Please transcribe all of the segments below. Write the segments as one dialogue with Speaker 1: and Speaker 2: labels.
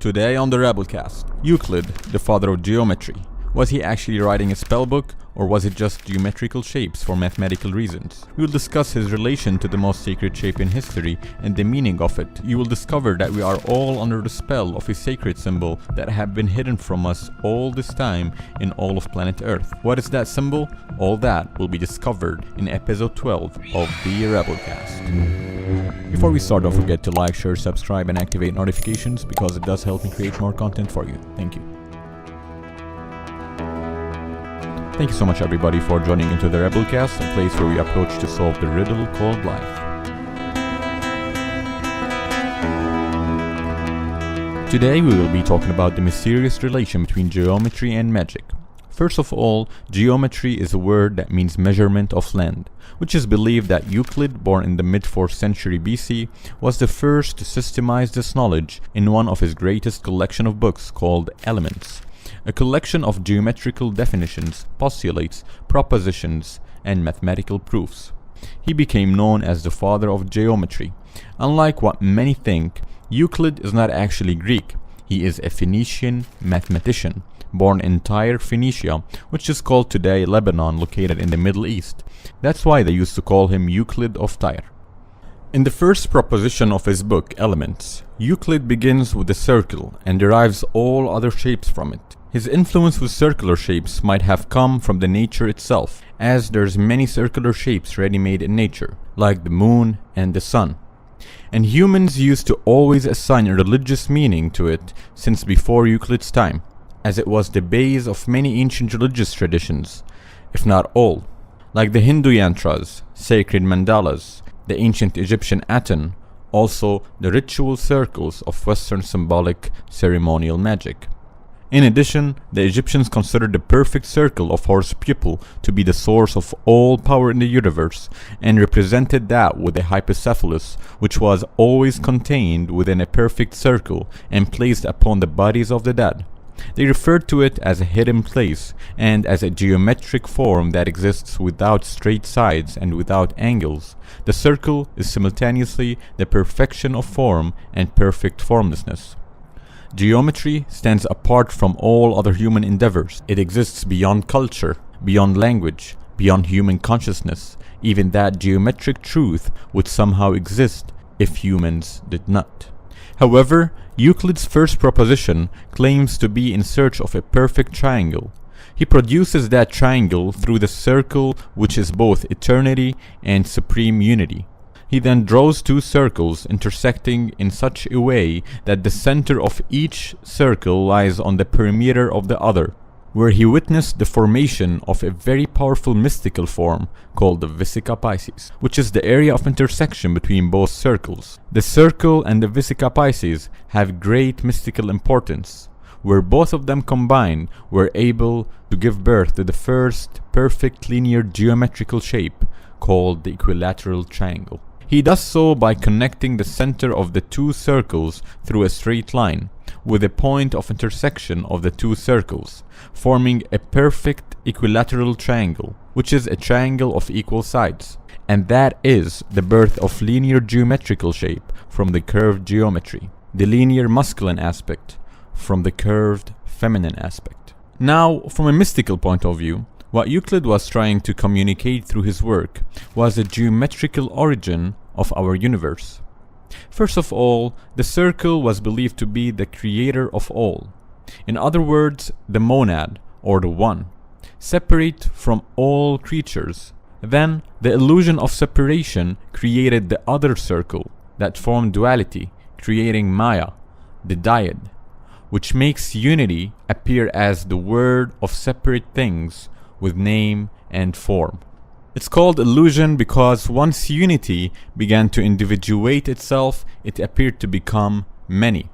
Speaker 1: Today on the Rebelcast, Euclid, the father of geometry. Was he actually writing a spell book, or was it just geometrical shapes for mathematical reasons? We will discuss his relation to the most sacred shape in history and the meaning of it. You will discover that we are all under the spell of a sacred symbol that have been hidden from us all this time in all of planet Earth. What is that symbol? All that will be discovered in episode 12 of the Rebelcast. Before we start, don't forget to like, share, subscribe and activate notifications because it does help me create more content for you. Thank you. Thank you so much everybody for joining into the Rebelcast, a place where we approach to solve the riddle called life. Today we will be talking about the mysterious relation between geometry and magic. First of all, geometry is a word that means measurement of land, which is believed that Euclid, born in the mid-4th century BC, was the first to systemize this knowledge in one of his greatest collection of books called Elements. A collection of geometrical definitions, postulates, propositions, and mathematical proofs. He became known as the father of geometry. Unlike what many think, Euclid is not actually Greek. He is a Phoenician mathematician, born in Tyre, Phoenicia, which is called today Lebanon, located in the Middle East. That's why they used to call him Euclid of Tyre. In the first proposition of his book, Elements, Euclid begins with the circle and derives all other shapes from it. His influence with circular shapes might have come from the nature itself, as there's many circular shapes ready-made in nature, like the moon and the sun. And humans used to always assign a religious meaning to it since before Euclid's time, as it was the base of many ancient religious traditions, if not all, like the Hindu yantras, sacred mandalas, the ancient Egyptian Aten, also the ritual circles of Western symbolic ceremonial magic. In addition, the Egyptians considered the perfect circle of horse pupil to be the source of all power in the universe and represented that with a hypocephalus, which was always contained within a perfect circle and placed upon the bodies of the dead. They referred to it as a hidden place and as a geometric form that exists without straight sides and without angles. The circle is simultaneously the perfection of form and perfect formlessness. Geometry stands apart from all other human endeavors. It exists beyond culture, beyond language, beyond human consciousness. Even that geometric truth would somehow exist if humans did not. However, Euclid's first proposition claims to be in search of a perfect triangle. He produces that triangle through the circle, which is both eternity and supreme unity. He then draws two circles intersecting in such a way that the center of each circle lies on the perimeter of the other, where he witnessed the formation of a very powerful mystical form called the Vesica Piscis, which is the area of intersection between both circles. The circle and the Vesica Piscis have great mystical importance, where both of them combined were able to give birth to the first perfect linear geometrical shape called the equilateral triangle. He does so by connecting the center of the two circles through a straight line with a point of intersection of the two circles, forming a perfect equilateral triangle, which is a triangle of equal sides. And that is the birth of linear geometrical shape from the curved geometry, the linear masculine aspect from the curved feminine aspect. Now, from a mystical point of view, what Euclid was trying to communicate through his work was the geometrical origin of our universe. First of all, the circle was believed to be the creator of all. In other words, the monad, or the one, separate from all creatures. Then, the illusion of separation created the other circle that formed duality, creating Maya, the dyad, which makes unity appear as the word of separate things with name and form. It's called illusion because once unity began to individuate itself, it appeared to become many.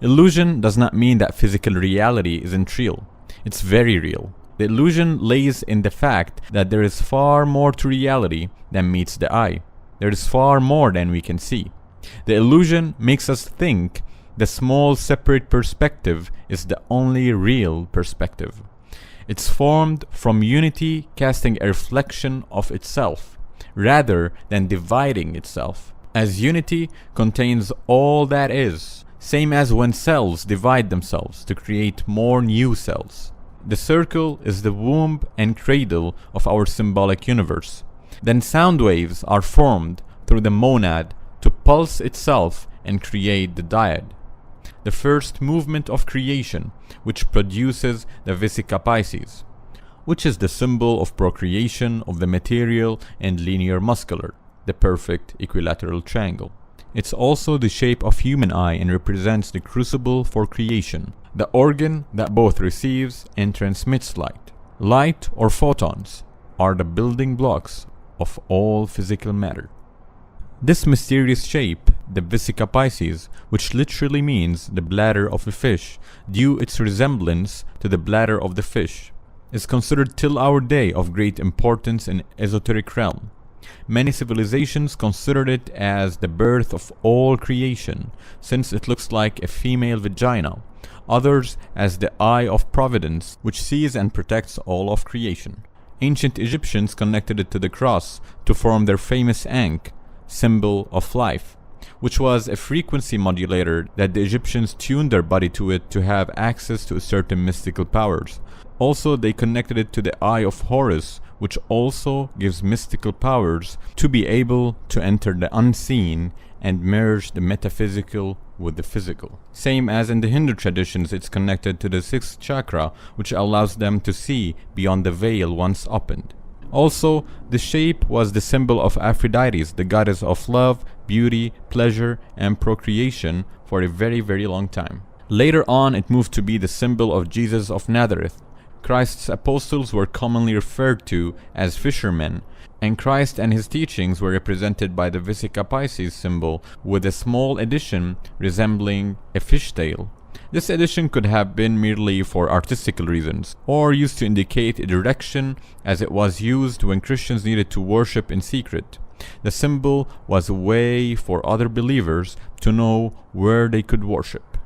Speaker 1: Illusion does not mean that physical reality isn't real. It's very real. The illusion lays in the fact that there is far more to reality than meets the eye. There is far more than we can see. The illusion makes us think the small separate perspective is the only real perspective. It's formed from unity casting a reflection of itself, rather than dividing itself. As unity contains all that is, same as when cells divide themselves to create more new cells. The circle is the womb and cradle of our symbolic universe. Then sound waves are formed through the monad to pulse itself and create the dyad, the first movement of creation, which produces the Vesica Pisces, which is the symbol of procreation of the material and linear muscular, the perfect equilateral triangle. It's also the shape of human eye and represents the crucible for creation, the organ that both receives and transmits light. Light, or photons, are the building blocks of all physical matter. This mysterious shape, the Vesica Pisces, which literally means the bladder of a fish, due its resemblance to the bladder of the fish, is considered till our day of great importance in esoteric realm. Many civilizations consider it as the birth of all creation, since it looks like a female vagina. Others as the eye of providence, which sees and protects all of creation. Ancient Egyptians connected it to the cross to form their famous Ankh, symbol of life, which was a frequency modulator that the Egyptians tuned their body to it to have access to certain mystical powers. Also, they connected it to the Eye of Horus, which also gives mystical powers to be able to enter the unseen and merge the metaphysical with the physical. Same as in the Hindu traditions, it's connected to the sixth chakra, which allows them to see beyond the veil once opened. Also, the shape was the symbol of Aphrodite, the goddess of love, beauty, pleasure, and procreation for a very, very long time. Later on, it moved to be the symbol of Jesus of Nazareth. Christ's apostles were commonly referred to as fishermen, and Christ and his teachings were represented by the Vesica Pisces symbol with a small addition resembling a fishtail. This addition could have been merely for artistical reasons, or used to indicate a direction as it was used when Christians needed to worship in secret. The symbol was a way for other believers to know where they could worship.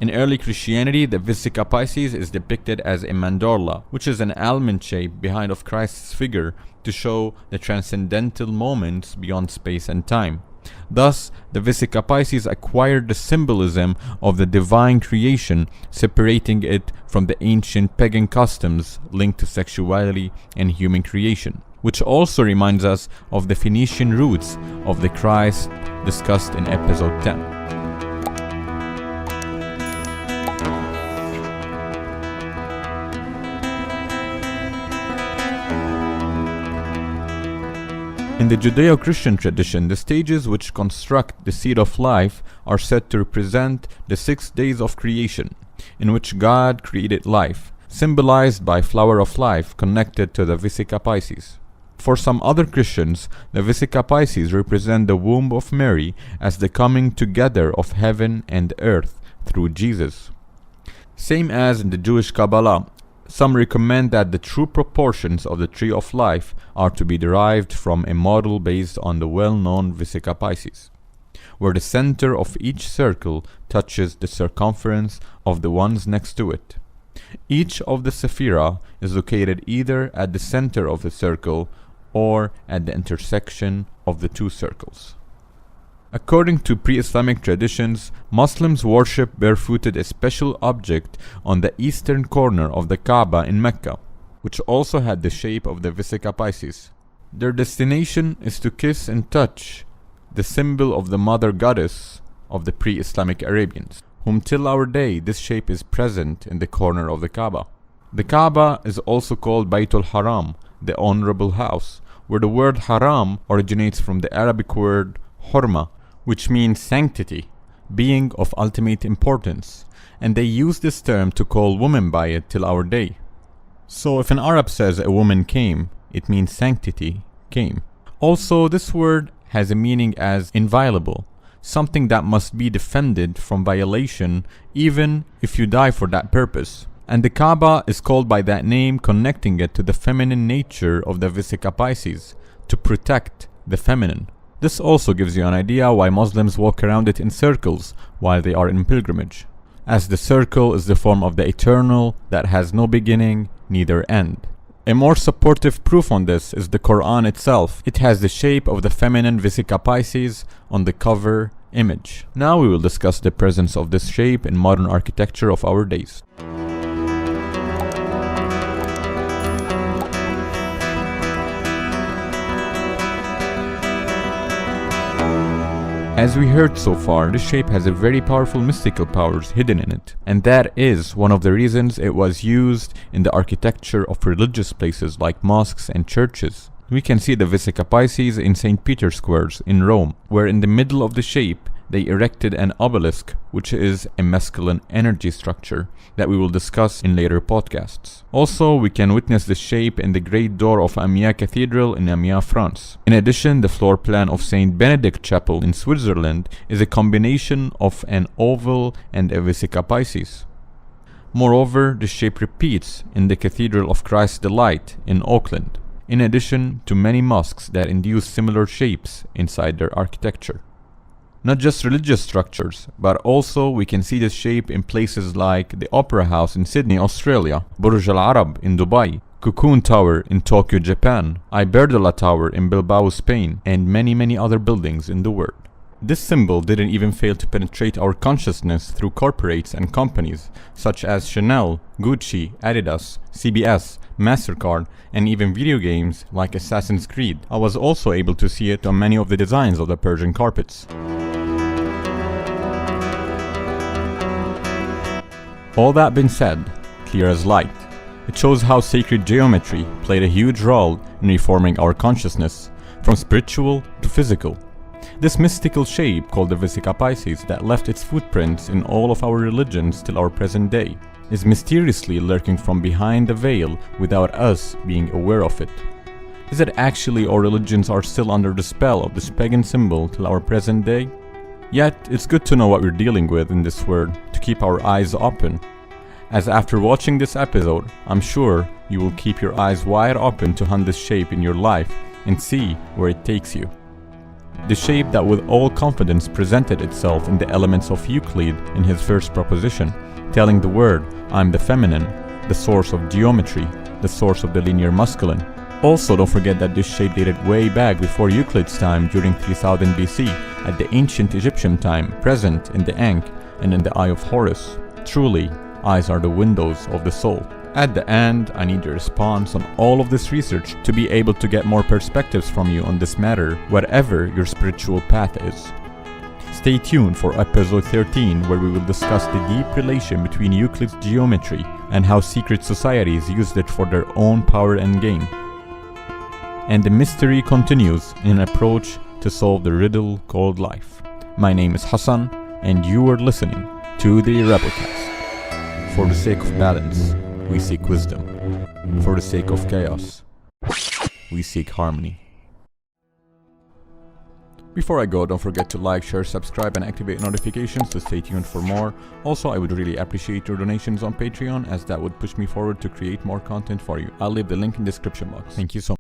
Speaker 1: In early Christianity, the Vesica Pisces is depicted as a mandorla, which is an almond shape behind of Christ's figure to show the transcendental moments beyond space and time. Thus, the Vesica Pisces acquired the symbolism of the divine creation, separating it from the ancient pagan customs linked to sexuality and human creation, which also reminds us of the Phoenician roots of the Christ discussed in episode 10. In the Judeo-Christian tradition, the stages which construct the seed of life are said to represent the 6 days of creation, in which God created life, symbolized by flower of life connected to the Vesica Pisces. For some other Christians, the Vesica Pisces represent the womb of Mary as the coming together of heaven and earth through Jesus. Same as in the Jewish Kabbalah, some recommend that the true proportions of the tree of life are to be derived from a model based on the well-known Vesica Pisces, where the center of each circle touches the circumference of the ones next to it. Each of the sephira is located either at the center of the circle or at the intersection of the two circles. According to pre-Islamic traditions, Muslims worship barefooted a special object on the eastern corner of the Kaaba in Mecca, which also had the shape of the Vesica Pisces. Their destination is to kiss and touch the symbol of the mother goddess of the pre-Islamic Arabians, whom till our day this shape is present in the corner of the Kaaba. The Kaaba is also called Baytul Haram, the honorable house, where the word haram originates from the Arabic word hurma, which means sanctity, being of ultimate importance, and they use this term to call women by it till our day. So if an Arab says a woman came, it means sanctity came. Also, this word has a meaning as inviolable, something that must be defended from violation even if you die for that purpose. And the Kaaba is called by that name, connecting it to the feminine nature of the Vesica Pisces, to protect the feminine. This also gives you an idea why Muslims walk around it in circles while they are in pilgrimage, as the circle is the form of the eternal that has no beginning, neither end. A more supportive proof on this is the Quran itself. It has the shape of the feminine Vesica Pisces on the cover image. Now we will discuss the presence of this shape in modern architecture of our days. As we heard so far, this shape has a very powerful mystical powers hidden in it, and that is one of the reasons it was used in the architecture of religious places like mosques and churches. We can see the Vesica Pisces in St. Peter's Squares in Rome, where in the middle of the shape they erected an obelisk, which is a masculine energy structure that we will discuss in later podcasts. Also, we can witness this shape in the Great Door of Amiens Cathedral in Amiens, France. In addition, the floor plan of St. Benedict Chapel in Switzerland is a combination of an oval and a Vesica Pisces. Moreover, the shape repeats in the Cathedral of Christ the Light in Auckland, in addition to many mosques that induce similar shapes inside their architecture. Not just religious structures, but also we can see this shape in places like the Opera House in Sydney, Australia, Burj Al Arab in Dubai, Cocoon Tower in Tokyo, Japan, Iberdrola Tower in Bilbao, Spain, and many other buildings in the world. This symbol didn't even fail to penetrate our consciousness through corporates and companies such as Chanel, Gucci, Adidas, CBS, MasterCard, and even video games like Assassin's Creed. I was also able to see it on many of the designs of the Persian carpets. All that being said, clear as light, it shows how sacred geometry played a huge role in reforming our consciousness, from spiritual to physical. This mystical shape called the Vesica Pisces that left its footprints in all of our religions till our present day is mysteriously lurking from behind the veil without us being aware of it. Is it actually our religions are still under the spell of this pagan symbol till our present day? Yet, it's good to know what we're dealing with in this world to keep our eyes open. As after watching this episode, I'm sure you will keep your eyes wide open to hunt this shape in your life and see where it takes you. The shape that with all confidence presented itself in the elements of Euclid in his first proposition, telling the word, I'm the feminine, the source of geometry, the source of the linear masculine. Also, don't forget that this shape dated way back before Euclid's time during 3000 BC, at the ancient Egyptian time, present in the Ankh and in the Eye of Horus. Truly, eyes are the windows of the soul. At the end, I need your response on all of this research to be able to get more perspectives from you on this matter, whatever your spiritual path is. Stay tuned for episode 13, where we will discuss the deep relation between Euclid's geometry and how secret societies used it for their own power and gain. And the mystery continues in an approach to solve the riddle called life. My name is Hassan, and you are listening to the Rebelcast. For the sake of balance, we seek wisdom. For the sake of chaos, we seek harmony. Before I go, don't forget to like, share, subscribe, and activate notifications to stay tuned for more. Also, I would really appreciate your donations on Patreon, as that would push me forward to create more content for you. I'll leave the link in the description box. Thank you so much.